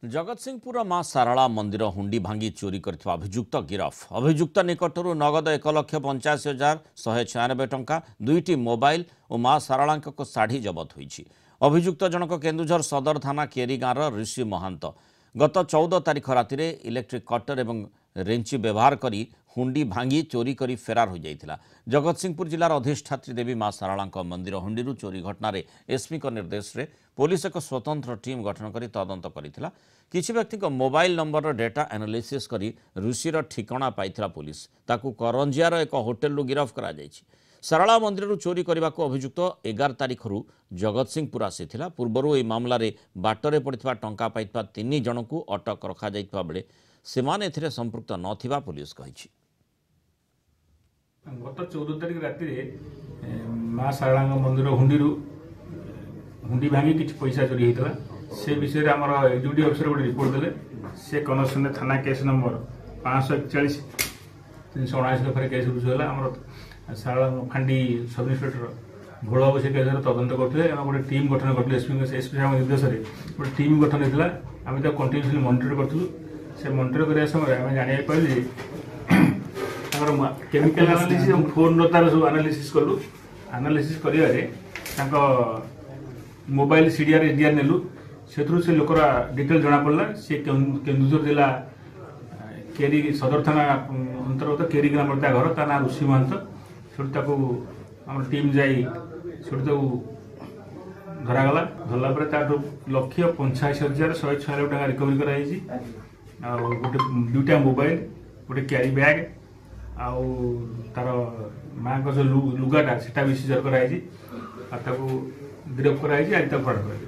जगतसिंहपुर मां सारला मंदिर हुंडी भांगी चोरी करथिबा अभियुक्त गिरफ। अभियुक्त निकटरू नगद 1,85,196 टंका, 2टी मोबाइल और मां सारला शाढ़ी जबत होईछि। अभियुक्त जनक केन्दुझर सदर थाना केरी गाँवर ऋषि महंत गत 14 तारिख राति इलेक्ट्रिक कटर एवं रेंची व्यवहार करी हुंडी भांगी चोरी करी फेरार हो जाइथिला। जगतसिंहपुर जिलार अधिष्ठात्री देवी मां सारला मंदिर हुंडी चोरी घटना एसपी निर्देश में पुलिस एक स्वतंत्र टीम गठन कर तदंत करथिला। किछि व्यक्ति मोबाइल नंबर डेटा एनालिसिस करी ऋषिर ठिकाना पाइथिला पुलिस ताकू करंजियार एक होटेल गिरफ करा जायछि। सारला मंदिर चोरी करने को अभियुक्त 11 तारिख जगतसिंहपुर आसीथिला। पूर्वरु एही मामलारे बाटरे पड़िथिबा टंका पाइथिबा 3 जनकू अटक रखा जाइथिबा बेले सेमाने एथिरे संपृक्त नथिबा पुलिस कहिछि। गत 14 तारिख राति मां सारला मंदिर हुंडी भांगी किसी पैसा चोरी होता से विषय में आम एग्जीक्यूटिव अफिसर गोटे रिपोर्ट देले से कनक्शन थाना केस नंबर 541-379 केस रुजु है। आम सारला फांडी सब इन्स्पेक्टर भोल से केस तदंत करते गोटे टीम गठन करते एसपी निर्देश में गोटे टीम गठन होता आम कंटिन्यूसली मॉनिटर करूँ। से मॉनिटर करने समय आम जाना पाइलु केमिकल एनालिसिस और फोन तार सब एनालिसिस कलु। एनालिसिस कर मोबाइल सीडीआर एडीआर नेलु से लोकर डिटेल जना पड़ा। सी केन्दुझर जिला केरी सदर थाना अंतर्गत केरी ग्राम घर ता ना ऋषि महंत से आम टीम जाई धरागला। धरला 1,85,196 टका रिकवरी कराई। गोटे 2टा मोबाइल गोटे क्यारी बैग आउ तार माँ का जो लुगाटा से भी सीजर कराई गिरफ कराई आज तक फरार कर।